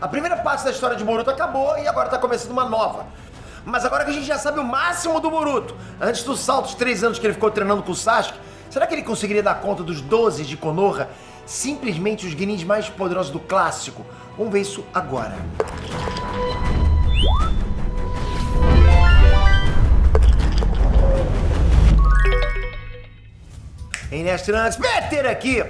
A primeira parte da história de Boruto acabou e agora tá começando uma nova. Mas agora que a gente já sabe o máximo do Boruto, antes do salto de 3 anos que ele ficou treinando com o Sasuke, será que ele conseguiria dar conta dos 12 de Konoha? Simplesmente os Genins mais poderosos do clássico. Vamos ver isso agora. Em Trunks, Peter aqui!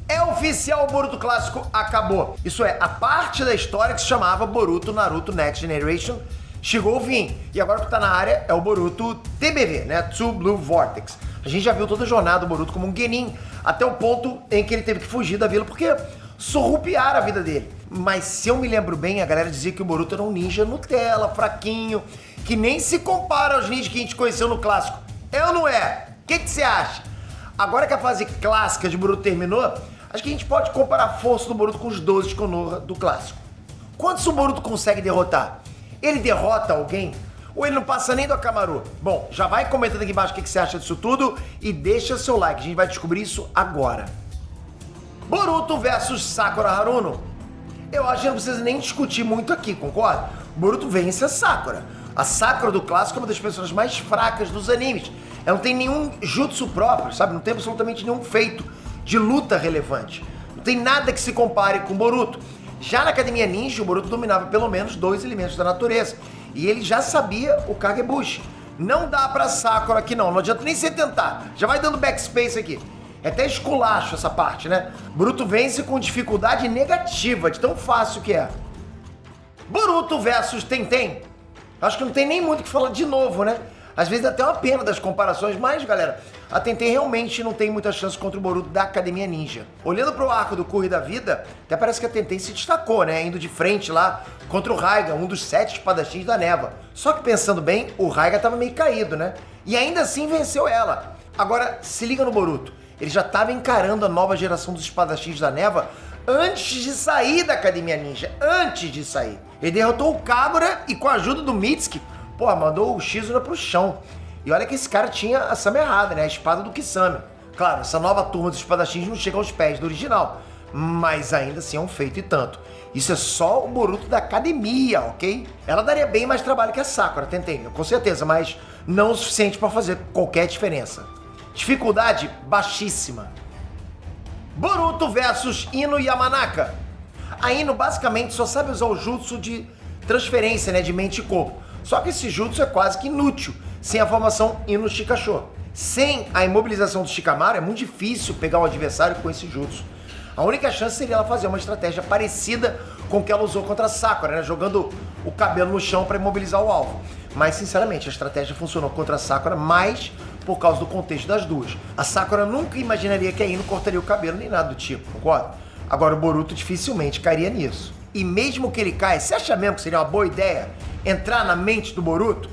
É oficial, o Boruto clássico acabou. Isso é, a parte da história que se chamava Boruto Naruto Next Generation chegou ao fim. E agora o que tá na área é o Boruto TBV, né? Two Blue Vortex. A gente já viu toda a jornada do Boruto como um genin, até o ponto em que ele teve que fugir da vila porque surrupiaram a vida dele. Mas se eu me lembro bem, a galera dizia que o Boruto era um ninja Nutella, fraquinho, que nem se compara aos ninjas que a gente conheceu no clássico. É ou não é? O que você acha? Agora que a fase clássica de Boruto terminou, acho que a gente pode comparar a força do Boruto com os 12 de Konoha do clássico. Quantos o Boruto consegue derrotar? Ele derrota alguém? Ou ele não passa nem do Akamaru? Bom, já vai comentando aqui embaixo o que você acha disso tudo e deixa seu like, a gente vai descobrir isso agora. Boruto versus Sakura Haruno. Eu acho que não precisa nem discutir muito aqui, concorda? Boruto vence a Sakura. A Sakura do clássico é uma das personagens mais fracas dos animes. Ela não tem nenhum jutsu próprio, sabe? Não tem absolutamente nenhum feito de luta relevante. Não tem nada que se compare com Boruto. Já na Academia Ninja, o Boruto dominava pelo menos 2 elementos da natureza. E ele já sabia o Kagebushi. Não dá pra Sakura aqui não adianta nem você tentar. Já vai dando backspace aqui. É até esculacho essa parte, né? Boruto vence com dificuldade negativa, de tão fácil que é. Boruto versus Tenten. Acho que não tem nem muito o que falar de novo, né? Às vezes dá até uma pena das comparações, mas, galera, a Tenten realmente não tem muita chance contra o Boruto da Academia Ninja. Olhando pro arco do Curry da Vida, até parece que a Tenten se destacou, né? Indo de frente lá contra o Raiga, um dos 7 espadachins da Neva. Só que pensando bem, o Raiga tava meio caído, né? E ainda assim venceu ela. Agora, se liga no Boruto. Ele já tava encarando a nova geração dos espadachins da Neva antes de sair da Academia Ninja. Antes de sair. Ele derrotou o Kagura e com a ajuda do Mitsuki, pô, mandou o Shizuna pro chão. E olha que esse cara tinha a Sama errada, né? A espada do Kisame. Claro, essa nova turma dos espadachins não chega aos pés do original, mas ainda assim é um feito e tanto. Isso é só o Boruto da academia, ok? Ela daria bem mais trabalho que a Sakura, Tenten, com certeza, mas não o suficiente para fazer qualquer diferença. Dificuldade baixíssima. Boruto versus Ino Yamanaka. A Ino basicamente só sabe usar o jutsu de transferência, né, de mente e corpo. Só que esse jutsu é quase que inútil sem a formação Ino Shikasho. Sem a imobilização do Shikamaru é muito difícil pegar um adversário com esse jutsu. A única chance seria ela fazer uma estratégia parecida com o que ela usou contra a Sakura, né, jogando o cabelo no chão para imobilizar o alvo. Mas, sinceramente, a estratégia funcionou contra a Sakura mais por causa do contexto das duas. A Sakura nunca imaginaria que a Ino cortaria o cabelo nem nada do tipo, concorda? Agora, o Boruto dificilmente cairia nisso. E mesmo que ele caia, você acha mesmo que seria uma boa ideia entrar na mente do Boruto?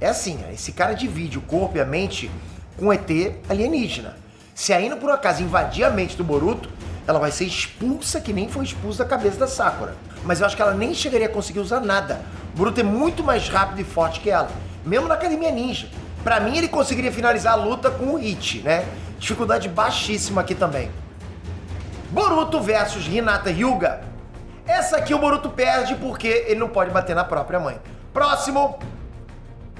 É assim, esse cara divide o corpo e a mente com um ET alienígena. Se a Ino, por acaso, invadir a mente do Boruto, ela vai ser expulsa que nem foi expulsa da cabeça da Sakura. Mas eu acho que ela nem chegaria a conseguir usar nada. O Boruto é muito mais rápido e forte que ela, mesmo na Academia Ninja. Pra mim, ele conseguiria finalizar a luta com o Ichi, né? Dificuldade baixíssima aqui também. Boruto versus Hinata Hyuga. Essa aqui o Boruto perde porque ele não pode bater na própria mãe. Próximo.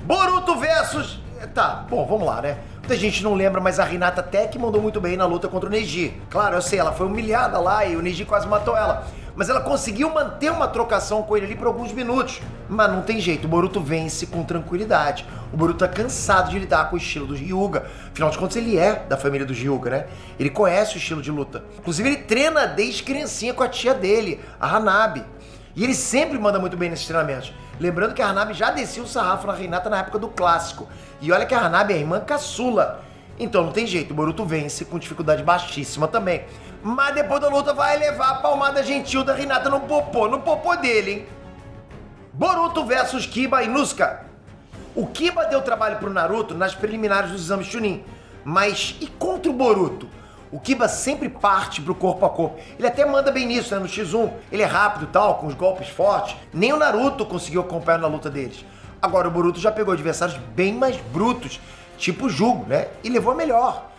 Boruto versus... Tá, bom, vamos lá, né? Muita gente não lembra, mas a Hinata até que mandou muito bem na luta contra o Neji. Claro, eu sei, ela foi humilhada lá e o Neji quase matou ela. Mas ela conseguiu manter uma trocação com ele ali por alguns minutos. Mas não tem jeito, o Boruto vence com tranquilidade. O Boruto tá cansado de lidar com o estilo do Hyuga. Afinal de contas, ele é da família do Hyuga, né? Ele conhece o estilo de luta. Inclusive, ele treina desde criancinha com a tia dele, a Hanabi. E ele sempre manda muito bem nesses treinamentos. Lembrando que a Hanabi já descia o sarrafo na Hinata na época do clássico. E olha que a Hanabi é a irmã caçula. Então não tem jeito, o Boruto vence com dificuldade baixíssima também. Mas depois da luta vai levar a palmada gentil da Hinata no popô dele, hein? Boruto versus Kiba e Inosuka. O Kiba deu trabalho pro Naruto nas preliminares dos exames Chunin. Mas e contra o Boruto? O Kiba sempre parte pro corpo a corpo. Ele até manda bem nisso, né? No X1. Ele é rápido e tal, com os golpes fortes. Nem o Naruto conseguiu acompanhar na luta deles. Agora o Boruto já pegou adversários bem mais brutos, tipo o Jugo, né? E levou a melhor.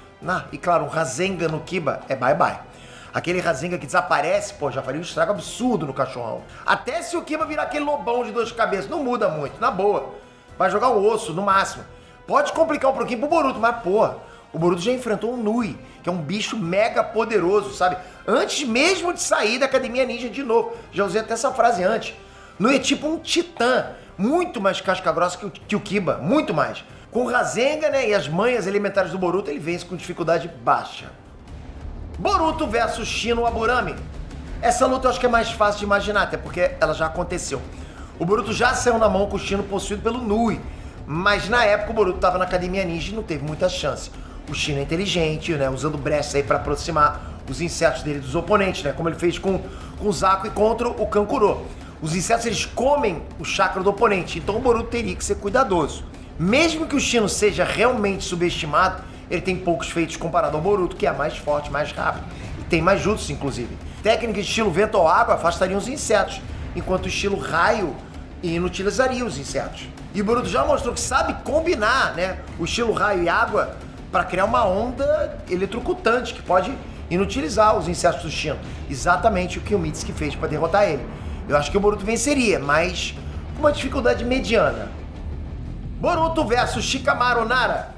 E claro, um Rasengan no Kiba é bye-bye. Aquele Rasengan que desaparece, pô, já faria um estrago absurdo no cachorrão. Até se o Kiba virar aquele lobão de 2 cabeças, não muda muito, na boa. Vai jogar o osso, no máximo. Pode complicar um pouquinho pro Boruto, mas, porra, o Boruto já enfrentou um Nui, que é um bicho mega poderoso, sabe? Antes mesmo de sair da Academia Ninja de novo. Já usei até essa frase antes. Nui é tipo um titã, muito mais casca grossa que o Kiba, muito mais. Com o Rasengan, né, e as manhas elementares do Boruto, ele vence com dificuldade baixa. Boruto versus Shino Aburami. Essa luta eu acho que é mais fácil de imaginar, até porque ela já aconteceu. O Boruto já saiu na mão com o Shino possuído pelo Nui, mas na época o Boruto estava na Academia Ninja e não teve muita chance. O Shino é inteligente, né, usando brechas aí para aproximar os insetos dele dos oponentes, né, como ele fez com o Zaku e contra o Kankuro. Os insetos, eles comem o chakra do oponente, então o Boruto teria que ser cuidadoso. Mesmo que o Shino seja realmente subestimado, ele tem poucos feitos comparado ao Boruto, que é mais forte, mais rápido, e tem mais jutsu, inclusive. Técnicas de estilo vento ou água afastariam os insetos, enquanto o estilo raio inutilizaria os insetos. E o Boruto já mostrou que sabe combinar, né, o estilo raio e água para criar uma onda eletrocutante que pode inutilizar os insetos do Shino. Exatamente o que o Mitsuki fez para derrotar ele. Eu acho que o Boruto venceria, mas com uma dificuldade mediana. Boruto versus Shikamaru Nara.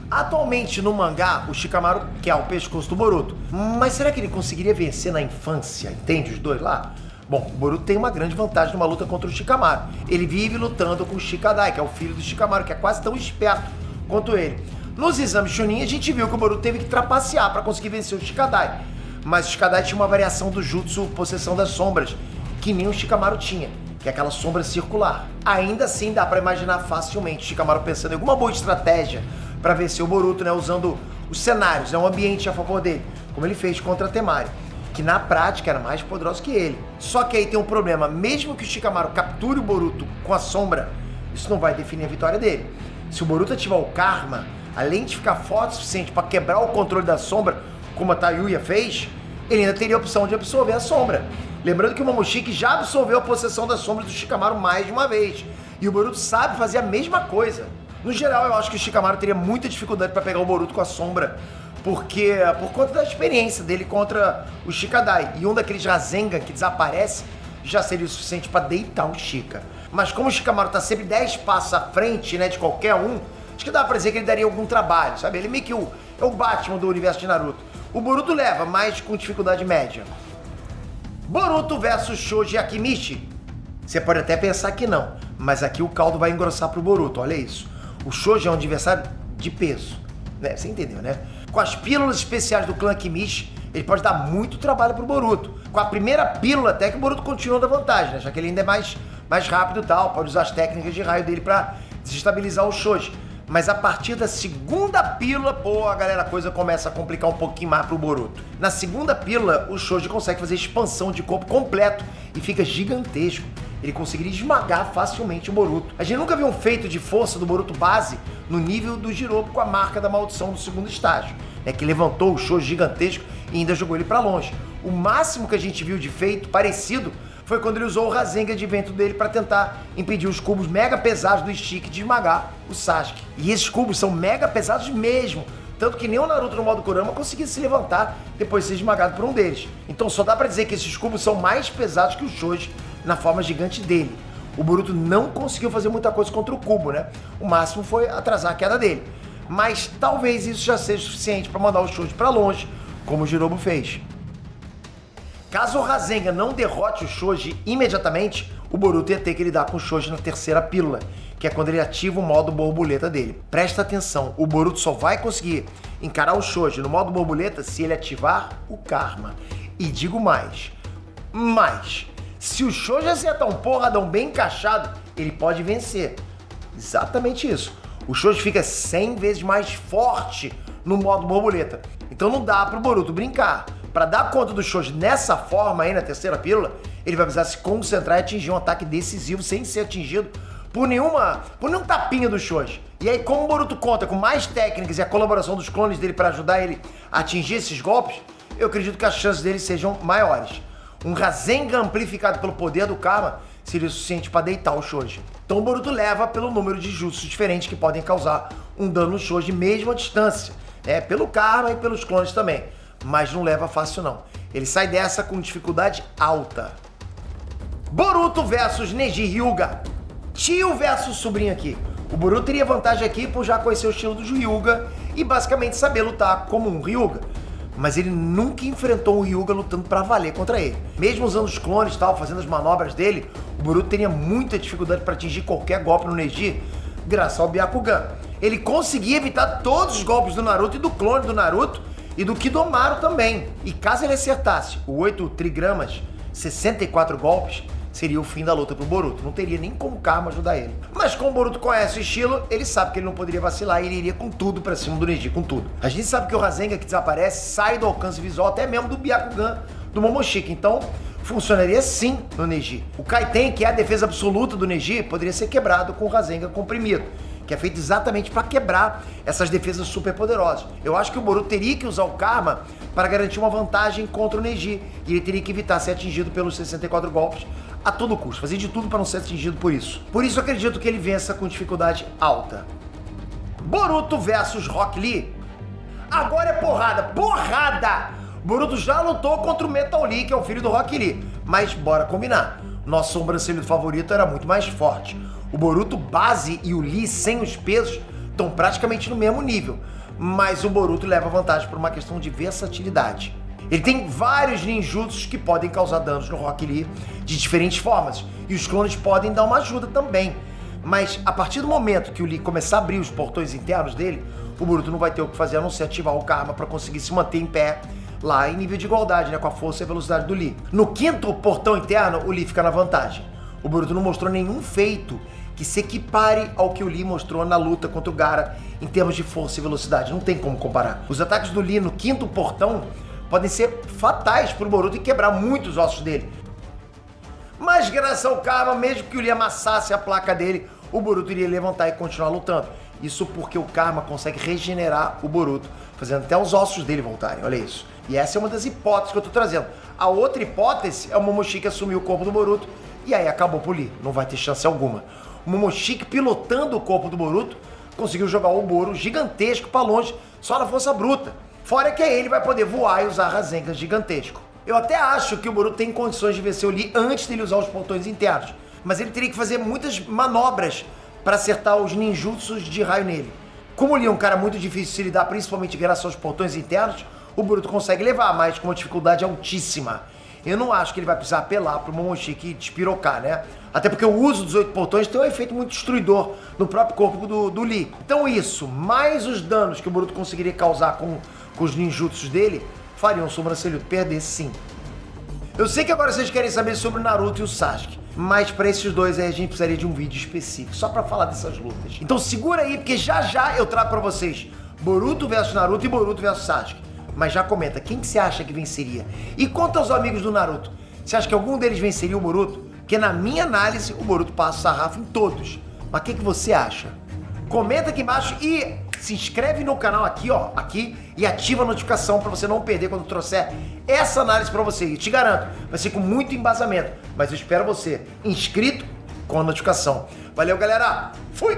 Atualmente no mangá, o Shikamaru quer o pescoço do Boruto. Mas será que ele conseguiria vencer na infância? Entende os dois lá? Bom, o Boruto tem uma grande vantagem numa luta contra o Shikamaru. Ele vive lutando com o Shikadai, que é o filho do Shikamaru, que é quase tão esperto quanto ele. Nos exames Chunin, a gente viu que o Boruto teve que trapacear para conseguir vencer o Shikadai. Mas o Shikadai tinha uma variação do jutsu Possessão das Sombras, que nem o Shikamaru tinha, que é aquela sombra circular. Ainda assim, dá para imaginar facilmente o Shikamaru pensando em alguma boa estratégia para vencer o Boruto, né, usando os cenários, né, um ambiente a favor dele, como ele fez contra a Temari, que na prática era mais poderoso que ele. Só que aí tem um problema, mesmo que o Shikamaru capture o Boruto com a sombra, isso não vai definir a vitória dele. Se o Boruto ativar o Karma, além de ficar forte o suficiente para quebrar o controle da sombra, como a Tayuya fez, ele ainda teria a opção de absorver a sombra. Lembrando que o Momoshiki já absorveu a possessão das sombras do Shikamaru mais de uma vez, e o Boruto sabe fazer a mesma coisa. No geral, eu acho que o Shikamaru teria muita dificuldade para pegar o Boruto com a sombra, porque por conta da experiência dele contra o Shikadai. E um daqueles Rasengan que desaparece já seria o suficiente para deitar o Shika. Mas como o Shikamaru tá sempre 10 passos à frente, né, de qualquer um, acho que dá pra dizer que ele daria algum trabalho, sabe? Ele meio que é o Batman do universo de Naruto. O Boruto leva, mas com dificuldade média. Boruto versus Shoji Akimichi. Você pode até pensar que não, mas aqui o caldo vai engrossar pro Boruto, olha isso. O Shoji é um adversário de peso, né? Você entendeu, né? Com as pílulas especiais do clã Akimichi, ele pode dar muito trabalho pro Boruto. Com a primeira pílula, até que o Boruto continua da vantagem, né? Já que ele ainda é mais rápido e tal, pode usar as técnicas de raio dele pra desestabilizar o Shoji. Mas a partir da segunda pílula, pô, a coisa começa a complicar um pouquinho mais pro Boruto. Na segunda pílula, o Shoji consegue fazer expansão de corpo completo e fica gigantesco. Ele conseguiria esmagar facilmente o Boruto. A gente nunca viu um feito de força do Boruto base no nível do Jirobe com a marca da maldição do segundo estágio, né, que levantou o Shoji gigantesco e ainda jogou ele pra longe. O máximo que a gente viu de feito parecido foi quando ele usou o Rasengan de vento dele para tentar impedir os cubos mega pesados do Stick de esmagar o Sasuke. E esses cubos são mega pesados mesmo, tanto que nem o Naruto no modo Kurama conseguia se levantar depois de ser esmagado por um deles. Então só dá pra dizer que esses cubos são mais pesados que o Shoji na forma gigante dele. O Boruto não conseguiu fazer muita coisa contra o cubo, né? O máximo foi atrasar a queda dele. Mas talvez isso já seja suficiente para mandar o Shoji para longe, como o Jirobo fez. Caso o Rasengan não derrote o Shoji imediatamente, o Boruto ia ter que lidar com o Shoji na terceira pílula, que é quando ele ativa o modo borboleta dele. Presta atenção, o Boruto só vai conseguir encarar o Shoji no modo borboleta se ele ativar o Karma. E digo mais, se o Shoji acertar um porradão bem encaixado, ele pode vencer. Exatamente isso. O Shoji fica 100 vezes mais forte no modo borboleta. Então não dá pro Boruto brincar. Para dar conta do Shoji nessa forma aí na terceira pílula, ele vai precisar se concentrar e atingir um ataque decisivo sem ser atingido por nenhum tapinha do Shoji. E aí, como o Boruto conta com mais técnicas e a colaboração dos clones dele para ajudar ele a atingir esses golpes, eu acredito que as chances dele sejam maiores. Um Rasengan amplificado pelo poder do Karma seria o suficiente para deitar o Shoji. Então o Boruto leva pelo número de jutsus diferentes que podem causar um dano no Shoji mesmo à distância, né? Pelo Karma e pelos clones também. mas não leva fácil não. Ele sai dessa com dificuldade alta. Boruto versus Neji Hyuga. Tio versus sobrinho aqui. O Boruto teria vantagem aqui por já conhecer o estilo do Hyuga e basicamente saber lutar como um Hyuga. Mas ele nunca enfrentou um Hyuga lutando pra valer contra ele. Mesmo usando os clones e tal, fazendo as manobras dele, o Boruto teria muita dificuldade para atingir qualquer golpe no Neji, graças ao Byakugan. Ele conseguia evitar todos os golpes do Naruto e do clone do Naruto e do Kidomaru também. E caso ele acertasse o 8 trigramas, 64 golpes, seria o fim da luta pro Boruto. Não teria nem como Karma ajudar ele. Mas como o Boruto conhece o estilo, ele sabe que ele não poderia vacilar e ele iria com tudo pra cima do Neji, com tudo. A gente sabe que o Rasengan que desaparece sai do alcance visual até mesmo do Byakugan do Momoshiki. Então, funcionaria sim no Neji. O Kaiten, que é a defesa absoluta do Neji, poderia ser quebrado com o Rasengan comprimido, que é feito exatamente para quebrar essas defesas super poderosas. Eu acho que o Boruto teria que usar o Karma para garantir uma vantagem contra o Neji, e ele teria que evitar ser atingido pelos 64 golpes a todo custo, fazer de tudo para não ser atingido por isso. Por isso eu acredito que ele vença com dificuldade alta. Boruto versus Rock Lee. Agora é porrada, porrada! Boruto já lutou contra o Metal Lee, que é o filho do Rock Lee, mas bora combinar, nosso sobrancelho favorito era muito mais forte. O Boruto base e o Lee sem os pesos estão praticamente no mesmo nível, mas o Boruto leva vantagem por uma questão de versatilidade. Ele tem vários ninjutsus que podem causar danos no Rock Lee de diferentes formas, e os clones podem dar uma ajuda também. Mas a partir do momento que o Lee começar a abrir os portões internos dele, o Boruto não vai ter o que fazer a não ser ativar o Karma para conseguir se manter em pé lá em nível de igualdade, né, com a força e a velocidade do Lee. No quinto portão interno, o Lee fica na vantagem. O Boruto não mostrou nenhum feito que se equipare ao que o Lee mostrou na luta contra o Gaara em termos de força e velocidade. Não tem como comparar. Os ataques do Lee no quinto portão podem ser fatais para o Boruto e quebrar muitos ossos dele. Mas graças ao Karma, mesmo que o Lee amassasse a placa dele, o Boruto iria levantar e continuar lutando. Isso porque o Karma consegue regenerar o Boruto, fazendo até os ossos dele voltarem, olha isso. E essa é uma das hipóteses que eu tô trazendo. A outra hipótese é o Momoshiki assumir o corpo do Boruto, e aí acabou por Lee, não vai ter chance alguma. O Momoshiki, pilotando o corpo do Boruto, conseguiu jogar o Boro gigantesco pra longe, só na força bruta. Fora que aí ele vai poder voar e usar Rasengan gigantesco. Eu até acho que o Boruto tem condições de vencer o Lee antes dele usar os portões internos, mas ele teria que fazer muitas manobras para acertar os ninjutsus de raio nele. Como o Lee é um cara muito difícil de se lidar, principalmente graças aos portões internos, o Boruto consegue levar, mas com uma dificuldade altíssima. Eu não acho que ele vai precisar apelar pro Momoshiki despirocar, né? Até porque o uso dos 8 portões tem um efeito muito destruidor no próprio corpo do Lee. Então isso, mais os danos que o Boruto conseguiria causar com os ninjutsus dele, fariam o sobrancelhudo perder sim. Eu sei que agora vocês querem saber sobre o Naruto e o Sasuke, mas para esses dois aí a gente precisaria de um vídeo específico, só para falar dessas lutas. Então segura aí, porque já já eu trago para vocês Boruto versus Naruto e Boruto versus Sasuke. Mas já comenta, quem que você acha que venceria? E quanto aos amigos do Naruto, você acha que algum deles venceria o Boruto? Porque na minha análise, o Boruto passa o sarrafo em todos. Mas o que você acha? Comenta aqui embaixo e se inscreve no canal aqui, ó, aqui, e ativa a notificação para você não perder quando eu trouxer essa análise para você. E te garanto, vai ser com muito embasamento, mas eu espero você inscrito com a notificação. Valeu, galera! Fui!